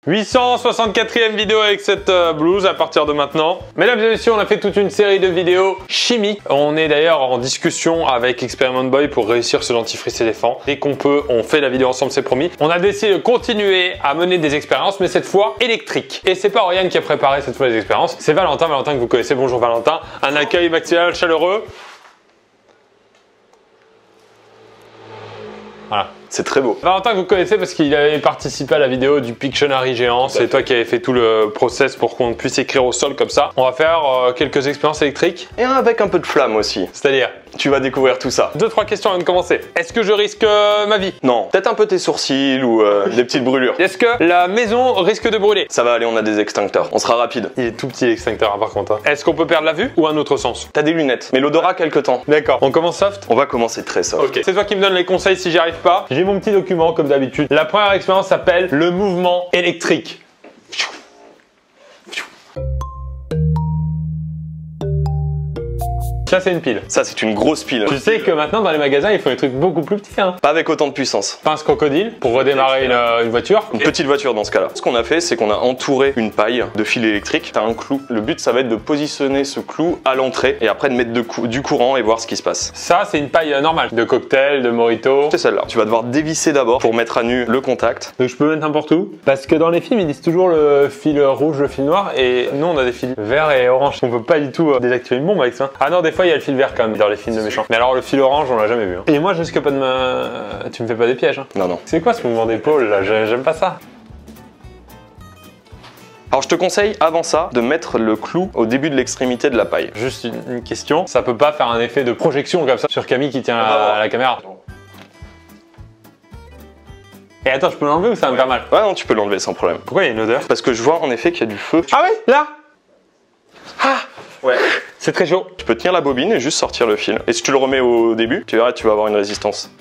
864e vidéo avec cette blouse à partir de maintenant. Mesdames et messieurs, on a fait toute une série de vidéos chimiques. On est d'ailleurs en discussion avec Experiment Boy pour réussir ce dentifrice éléphant. Dès qu'on peut, on fait la vidéo ensemble, c'est promis. On a décidé de continuer à mener des expériences, mais cette fois électriques. Et c'est pas Oriane qui a préparé cette fois les expériences, c'est Valentin. Valentin que vous connaissez. Bonjour Valentin. Un accueil maximal chaleureux. Voilà. C'est très beau. Valentin que vous connaissez parce qu'il avait participé à la vidéo du Pictionary géant. C'est toi qui avais fait tout le process pour qu'on puisse écrire au sol comme ça. On va faire quelques expériences électriques. Et avec un peu de flamme aussi. C'est-à-dire, tu vas découvrir tout ça. 2-3 questions avant de commencer. Est-ce que je risque ma vie? Non. Peut-être un peu tes sourcils ou des petites brûlures. Est-ce que la maison risque de brûler? Ça va aller, on a des extincteurs. On sera rapide. Il est tout petit l'extincteur hein, par contre. Hein. Est-ce qu'on peut perdre la vue ou un autre sens? T'as des lunettes, mais l'odorat quelque temps. D'accord. On commence soft? On va commencer très soft. Ok. C'est toi qui me donnes les conseils si j'y arrive pas. J'ai mon petit document comme d'habitude. La première expérience s'appelle le mouvement électrique. Ça c'est une pile. Ça c'est une grosse pile. Tu sais que maintenant dans les magasins ils font des trucs beaucoup plus petits hein. Pas avec autant de puissance. Pince crocodile pour redémarrer une voiture. Une petite voiture dans ce cas là. Ce qu'on a fait c'est qu'on a entouré une paille de fil électrique. T'as un clou. Le but ça va être de positionner ce clou à l'entrée et après de mettre du courant et voir ce qui se passe. Ça c'est une paille normale. De cocktail, de mojito. C'est celle-là. Tu vas devoir dévisser d'abord pour mettre à nu le contact. Donc je peux mettre n'importe où. Parce que dans les films ils disent toujours le fil rouge, le fil noir. Et nous on a des fils verts et orange. On peut pas du tout désactiver une bombe avec ça. Ah non des fois il y a le fil vert quand même dans les films de méchants. Mais alors le fil orange on l'a jamais vu. Hein. Et moi je risque pas de me... Tu me fais pas des pièges hein. Non non. C'est quoi ce mouvement d'épaule là? J'aime pas ça. Alors je te conseille avant ça de mettre le clou au début de l'extrémité de la paille. Juste une question. Ça peut pas faire un effet de projection comme ça sur Camille qui tient à la caméra? Et attends, je peux l'enlever ou ça va me faire mal? Ouais non tu peux l'enlever sans problème. Pourquoi il y a une odeur? Parce que je vois en effet qu'il y a du feu. Ah ouais? Là? Ah! Ouais. C'est très chaud. Tu peux tenir la bobine et juste sortir le fil. Et si tu le remets au début, tu verras, tu vas avoir une résistance.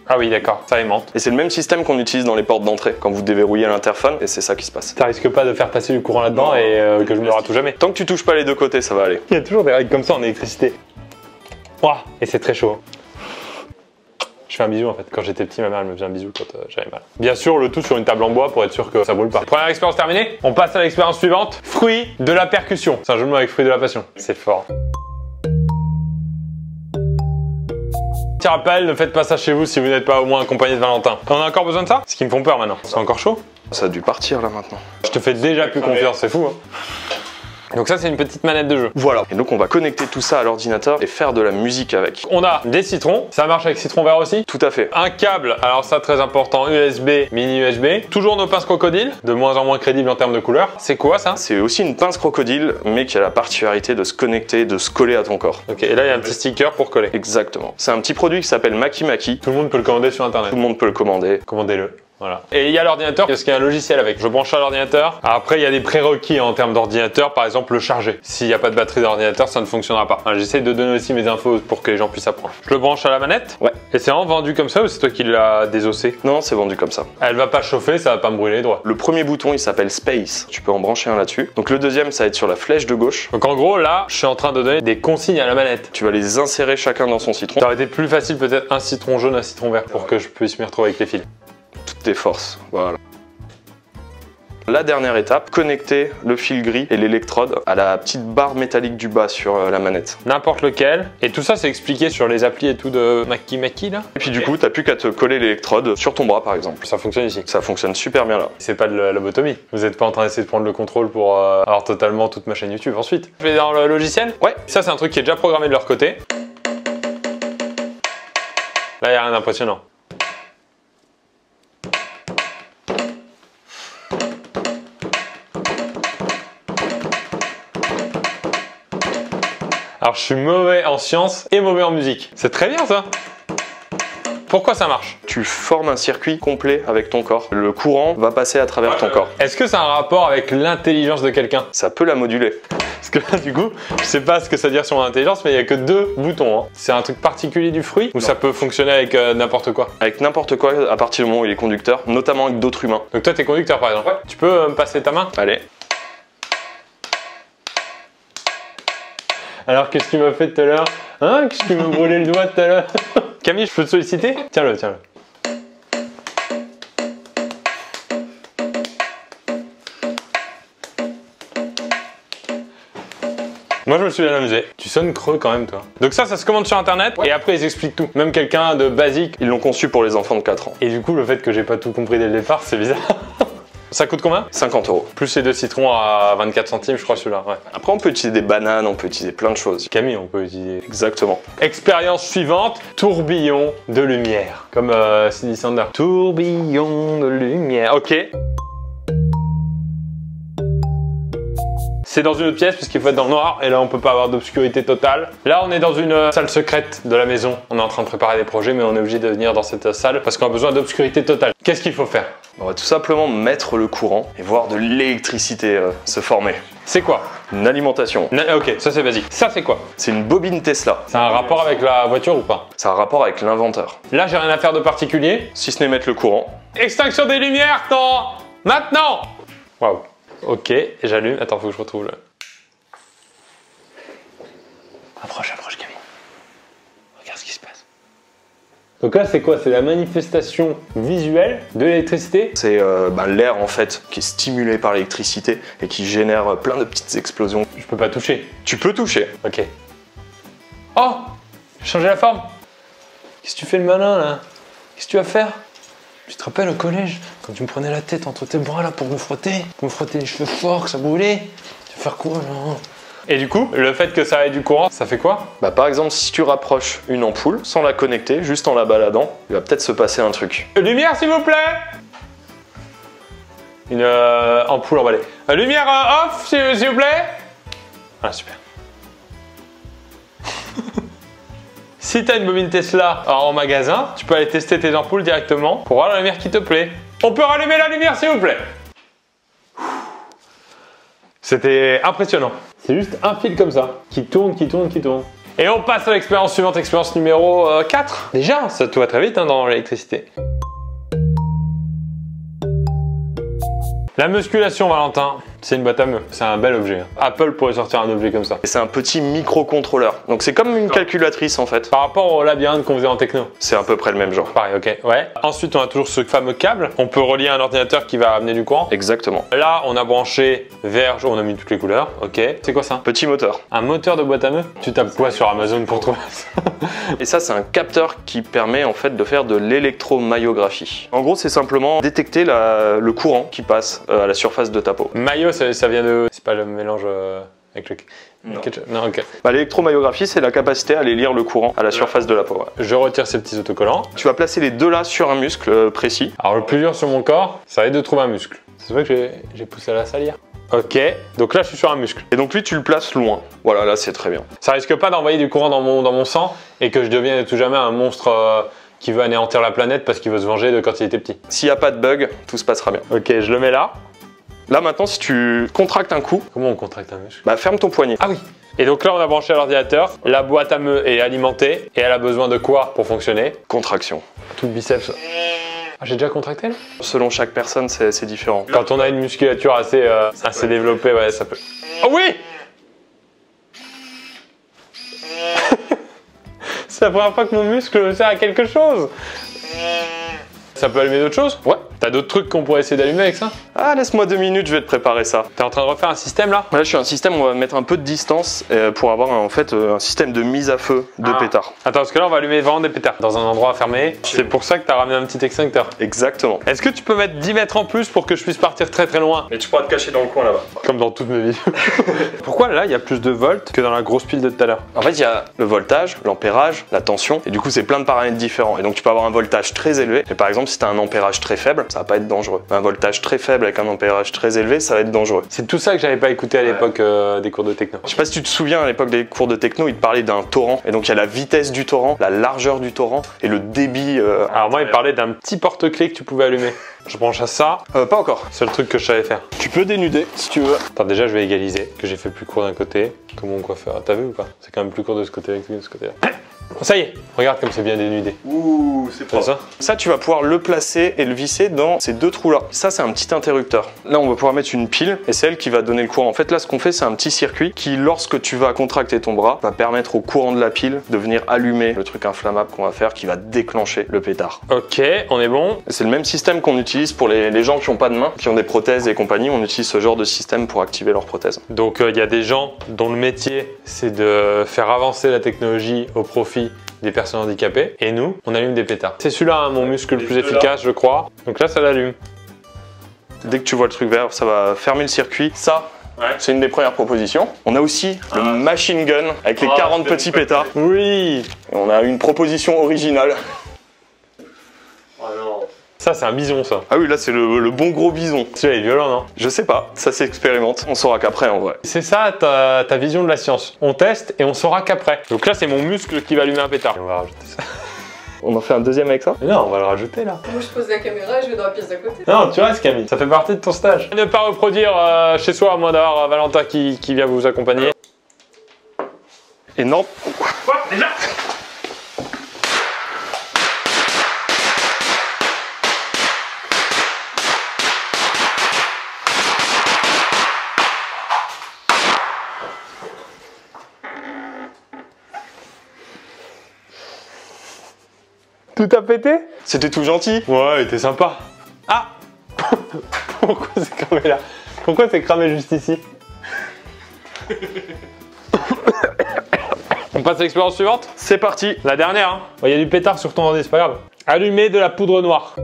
Ah oui, d'accord, ça aimante. Et c'est le même système qu'on utilise dans les portes d'entrée, quand vous déverrouillez l'interphone, et c'est ça qui se passe. Ça risque pas de faire passer du courant là-dedans et que je me le ratoue jamais. Tant que tu touches pas les deux côtés, ça va aller. Il y a toujours des règles comme ça en électricité. Ouah, et c'est très chaud. Je fais un bisou en fait. Quand j'étais petit, ma mère elle me faisait un bisou quand j'avais mal. Bien sûr, le tout sur une table en bois pour être sûr que ça brûle pas. Première expérience terminée. On passe à l'expérience suivante. Fruit de la percussion. C'est un jeu de mots avec fruit de la passion. C'est fort. Petit rappel, ne faites pas ça chez vous si vous n'êtes pas au moins accompagné de Valentin. On a encore besoin de ça? Ce qui me font peur maintenant. C'est encore chaud? Ça a dû partir là maintenant. Je te fais déjà plus confiance, c'est fou hein. Donc ça c'est une petite manette de jeu. Voilà. Et donc on va connecter tout ça à l'ordinateur et faire de la musique avec. On a des citrons, ça marche avec citron vert aussi. Tout à fait. Un câble, alors ça très important, USB, mini USB. Toujours nos pinces crocodiles, de moins en moins crédibles en termes de couleur. C'est quoi ça? C'est aussi une pince crocodile, mais qui a la particularité de se connecter, de se coller à ton corps. Ok, et là il y a un petit sticker pour coller. Exactement. C'est un petit produit qui s'appelle Maki Maki. Tout le monde peut le commander sur internet. Tout le monde peut le commander. Commandez-le. Voilà. Et il y a l'ordinateur, parce qu'il y a un logiciel avec. Je branche à l'ordinateur. Après, il y a des prérequis en termes d'ordinateur, par exemple le charger. S'il n'y a pas de batterie d'ordinateur, ça ne fonctionnera pas. J'essaie de donner aussi mes infos pour que les gens puissent apprendre. Je le branche à la manette. Ouais. Et c'est vraiment vendu comme ça ou c'est toi qui l'as désossé? Non, c'est vendu comme ça. Elle va pas chauffer, ça va pas me brûler les doigts. Le premier bouton, il s'appelle Space. Tu peux en brancher un là-dessus. Donc le deuxième, ça va être sur la flèche de gauche. Donc en gros, là, je suis en train de donner des consignes à la manette. Tu vas les insérer chacun dans son citron. Ça aurait été plus facile peut-être un citron jaune, un citron vert pour que je puisse m'y retrouver avec les fils. Toutes tes forces, voilà. La dernière étape, connecter le fil gris et l'électrode à la petite barre métallique du bas sur la manette. N'importe lequel. Et tout ça, c'est expliqué sur les applis et tout de Maki Maki là. Et puis du coup, t'as plus qu'à te coller l'électrode sur ton bras par exemple. Ça fonctionne ici. Ça fonctionne super bien là. C'est pas de la lobotomie. Vous n'êtes pas en train d'essayer de prendre le contrôle pour avoir totalement toute ma chaîne YouTube ensuite. Je vais dans le logiciel. Ouais. Ça, c'est un truc qui est déjà programmé de leur côté. Là, il n'y a rien d'impressionnant. Alors, je suis mauvais en sciences et mauvais en musique. C'est très bien ça. Pourquoi ça marche? Tu formes un circuit complet avec ton corps. Le courant va passer à travers ton corps. Est-ce que ça a un rapport avec l'intelligence de quelqu'un? Ça peut la moduler. Parce que là, du coup, je sais pas ce que ça veut dire sur mon intelligence, mais il n'y a que 2 boutons. Hein. C'est un truc particulier du fruit ou ça peut fonctionner avec n'importe quoi? Avec n'importe quoi à partir du moment où il est conducteur, notamment avec d'autres humains. Donc toi, t'es conducteur par exemple. Ouais. Tu peux me passer ta main? Allez. Alors, qu'est-ce que tu m'as fait tout à l'heure? Hein? Qu'est-ce que tu m'as brûlé le doigt tout à l'heure? Camille, je peux te solliciter? Tiens-le, tiens-le. Moi je me suis bien amusé. Tu sonnes creux quand même toi. Donc ça se commande sur internet et après ils expliquent tout. Même quelqu'un de basique. Ils l'ont conçu pour les enfants de 4 ans. Et du coup le fait que j'ai pas tout compris dès le départ c'est bizarre. Ça coûte combien? 50 €. Plus les 2 citrons à 24 centimes je crois celui-là. Ouais. Après on peut utiliser des bananes, on peut utiliser plein de choses. Camille on peut utiliser. Exactement. Expérience suivante, tourbillon de lumière. Comme Cindy Sander. Tourbillon de lumière. Ok. C'est dans une autre pièce puisqu'il faut être dans le noir et là on peut pas avoir d'obscurité totale. Là on est dans une salle secrète de la maison. On est en train de préparer des projets mais on est obligé de venir dans cette salle parce qu'on a besoin d'obscurité totale. Qu'est-ce qu'il faut faire? On va tout simplement mettre le courant et voir de l'électricité se former. C'est quoi? Une alimentation. Ok, ça c'est basique. Ça c'est quoi? C'est une bobine Tesla. Ça a un rapport avec la voiture ou pas? Ça a un rapport avec l'inventeur. Là j'ai rien à faire de particulier. Si ce n'est mettre le courant. Extinction des lumières, temps! Maintenant! Waouh. Ok, j'allume. Attends, faut que je retrouve le... Approche Camille. Regarde ce qui se passe. Donc là, c'est quoi? C'est la manifestation visuelle de l'électricité? C'est l'air en fait qui est stimulé par l'électricité et qui génère plein de petites explosions. Je peux pas toucher. Tu peux toucher. Ok. Oh! J'ai changé la forme. Qu'est-ce que tu fais le malin là? Qu'est-ce que tu vas faire? Tu te rappelles au collège, quand tu me prenais la tête entre tes bras là pour me frotter les cheveux forts, que ça brûlait? Tu vas faire quoi là? Et du coup, le fait que ça ait du courant, ça fait quoi? Par exemple, si tu rapproches une ampoule sans la connecter, juste en la baladant, il va peut-être se passer un truc. Lumière s'il vous plaît! Une ampoule emballée. Lumière off s'il vous plaît? Ah super. Si tu as une bobine Tesla en magasin, tu peux aller tester tes ampoules directement pour voir la lumière qui te plaît. On peut rallumer la lumière s'il vous plaît? C'était impressionnant. C'est juste un fil comme ça, qui tourne. Et on passe à l'expérience suivante, expérience numéro 4. Déjà, ça tout va très vite dans l'électricité. La musculation, Valentin, c'est une boîte à meux. C'est un bel objet. Apple pourrait sortir un objet comme ça. Et c'est un petit microcontrôleur. Donc c'est comme une calculatrice en fait. Par rapport au labyrinthe qu'on faisait en techno. C'est à peu près le même genre. Pareil, ok. Ouais. Ensuite, on a toujours ce fameux câble. On peut relier un ordinateur qui va amener du courant. Exactement. Là, on a branché vert, jaune, on a mis toutes les couleurs. Ok. C'est quoi ça? Petit moteur. Un moteur de boîte à meux? Tu tapes quoi sur Amazon pour trouver ça? Et ça, c'est un capteur qui permet en fait de faire de l'électromyographie. En gros, c'est simplement détecter le courant qui passe à la surface de ta peau. Maillot, ça vient de... C'est pas le mélange avec le... Non. Non, ok. L'électromyographie, c'est la capacité à aller lire le courant à la surface de la peau. Ouais. Je retire ces petits autocollants. Tu vas placer les deux là sur un muscle précis. Alors le plus dur sur mon corps, ça va être de trouver un muscle. C'est vrai que j'ai poussé à la salir. Ok, donc là je suis sur un muscle. Et donc lui, tu le places loin. Voilà, là c'est très bien. Ça risque pas d'envoyer du courant dans mon sang et que je devienne tout jamais un monstre qui veut anéantir la planète parce qu'il veut se venger de quand il était petit. S'il n'y a pas de bug, tout se passera bien. Ok, je le mets là. Là maintenant, si tu contractes un coup, comment on contracte un muscle? Ferme ton poignet. Ah oui. Et donc là on a branché l'ordinateur, la boîte à meux est alimentée et elle a besoin de quoi pour fonctionner? Contraction. Tout le biceps. Ah, j'ai déjà contracté là? Selon chaque personne, c'est différent. Quand on a une musculature assez développée, ouais, ça peut. Oh oui! C'est la première fois que mon muscle sert à quelque chose. Ça peut allumer d'autres choses? Ouais. T'as d'autres trucs qu'on pourrait essayer d'allumer avec ça? Ah, laisse-moi 2 minutes, je vais te préparer ça. T'es en train de refaire un système là? Là, je suis un système où on va mettre un peu de distance pour avoir en fait un système de mise à feu de pétards. Attends, parce que là, on va allumer vraiment des pétards dans un endroit fermé. C'est pour ça que t'as ramené un petit extincteur. Exactement. Est-ce que tu peux mettre 10 mètres en plus pour que je puisse partir très très loin? Et tu pourras te cacher dans le coin là-bas. Comme dans toutes mes vidéos. Pourquoi là, il y a plus de volts que dans la grosse pile de tout à l'heure? En fait, il y a le voltage, l'ampérage, la tension, et du coup, c'est plein de paramètres différents. Et donc, tu peux avoir un voltage très élevé. Et par exemple, si tu as un ampérage très faible, ça va pas être dangereux. Un voltage très faible avec un ampérage très élevé, ça va être dangereux. C'est tout ça que j'avais pas écouté à l'époque des cours de techno. Je sais pas si tu te souviens, à l'époque des cours de techno, ils te parlaient d'un torrent. Et donc, il y a la vitesse du torrent, la largeur du torrent et le débit. Alors moi, il parlait d'un petit porte-clés que tu pouvais allumer. Je branche à ça. Pas encore. C'est le truc que je savais faire. Tu peux dénuder si tu veux. Attends, déjà, je vais égaliser. Que j'ai fait plus court d'un côté que mon coiffeur. T'as vu ou pas? C'est quand même plus court de ce côté que de ce côté-là. Ça y est, regarde comme c'est bien dénudé. Ouh, c'est propre. ça. Ça, tu vas pouvoir le placer et le visser dans ces deux trous-là. Ça, c'est un petit interrupteur. Là, on va pouvoir mettre une pile et c'est elle qui va donner le courant. En fait, là, ce qu'on fait, c'est un petit circuit qui, lorsque tu vas contracter ton bras, va permettre au courant de la pile de venir allumer le truc inflammable qu'on va faire qui va déclencher le pétard. Ok, on est bon. C'est le même système qu'on utilise pour les gens qui n'ont pas de main, qui ont des prothèses et compagnie. On utilise ce genre de système pour activer leurs prothèses. Donc, il y a des gens dont le métier, c'est de faire avancer la technologie au profit des personnes handicapées. Et nous, on allume des pétards. C'est celui-là, hein, mon muscle le plus efficace, je crois. Donc là, ça l'allume. Dès que tu vois le truc vert, ça va fermer le circuit. Ça, c'est une des premières propositions. On a aussi le machine gun avec les 40 petits pétards. Oui. Et on a une proposition originale. Oh non. Ça, c'est un bison, ça. Ah oui, là, c'est le bon gros bison. Celui-là est violent, non? Je sais pas, ça s'expérimente. On saura qu'après, en vrai. C'est ça ta vision de la science. On teste et on saura qu'après. Donc là, c'est mon muscle qui va allumer un pétard. On va rajouter ça. On en fait un deuxième avec ça? Non, on va le rajouter là. Moi je pose la caméra et je vais dans la pièce d'à côté. Non, tu restes Camille, ça fait partie de ton stage. Ne pas reproduire chez soi à moins d'avoir Valentin qui vient vous accompagner. Énorme. Quoi déjà? Tout a pété? C'était tout gentil. Ouais, il était sympa. Ah. Pourquoi c'est cramé là? Pourquoi c'est cramé juste ici? On passe à l'expérience suivante? C'est parti. La dernière, hein. Il y a du pétard sur ton ordi, c'est pas grave. Allumer de la poudre noire.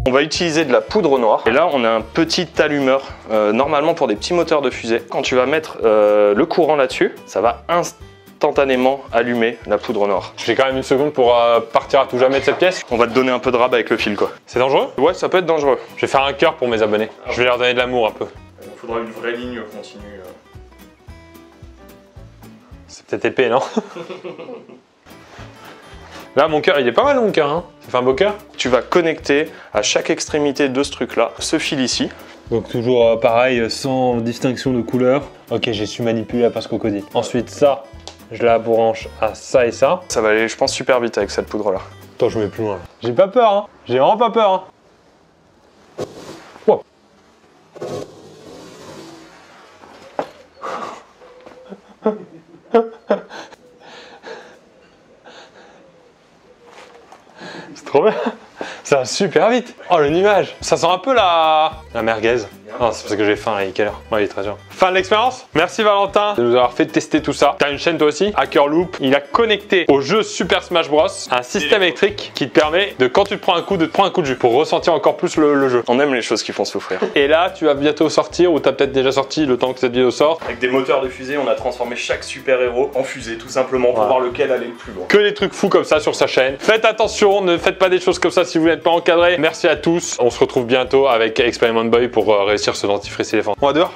On va utiliser de la poudre noire. Et là, on a un petit allumeur, normalement pour des petits moteurs de fusée. Quand tu vas mettre le courant là-dessus, ça va instantanément allumer la poudre noire. J'ai quand même une seconde pour partir à tout jamais de cette pièce. On va te donner un peu de rab avec le fil, quoi. C'est dangereux? Ouais, ça peut être dangereux. Je vais faire un cœur pour mes abonnés. Je vais leur donner de l'amour un peu. Il faudra une vraie ligne continue. C'est peut-être épais, non? Là, mon cœur, il est pas mal mon cœur, hein. Ça fait un beau cœur. Tu vas connecter à chaque extrémité de ce truc-là ce fil ici. Donc toujours pareil, sans distinction de couleur. Ok, j'ai su manipuler la passe cocodile. Ensuite, ça, je la branche à ça et ça. Ça va aller, je pense, super vite avec cette poudre-là. Attends, je mets plus loin. J'ai pas peur, hein. J'ai vraiment pas peur, hein. Wow. C'est trop bien. Ça va super vite. Oh, le nuage. Ça sent un peu la merguez. Non, c'est parce que j'ai faim là, il est quelle heure? Ouais, il est 13h. Fin de l'expérience. Merci Valentin de nous avoir fait tester tout ça. T'as une chaîne toi aussi, Hackerloop. Il a connecté au jeu Super Smash Bros un système électrique qui te permet de, quand tu te prends un coup, de te prendre un coup de jus pour ressentir encore plus le jeu. On aime les choses qui font souffrir. Et là, tu vas bientôt sortir, ou t'as peut-être déjà sorti le temps que cette vidéo sorte. Avec des moteurs de fusée, on a transformé chaque super-héros en fusée, tout simplement, pour voir lequel allait le plus loin. Que des trucs fous comme ça sur sa chaîne. Faites attention, ne faites pas des choses comme ça si vous n'êtes pas encadré. Merci à tous. On se retrouve bientôt avec Experiment Boy pour réussir ce dentifrice éléphant. On va dehors.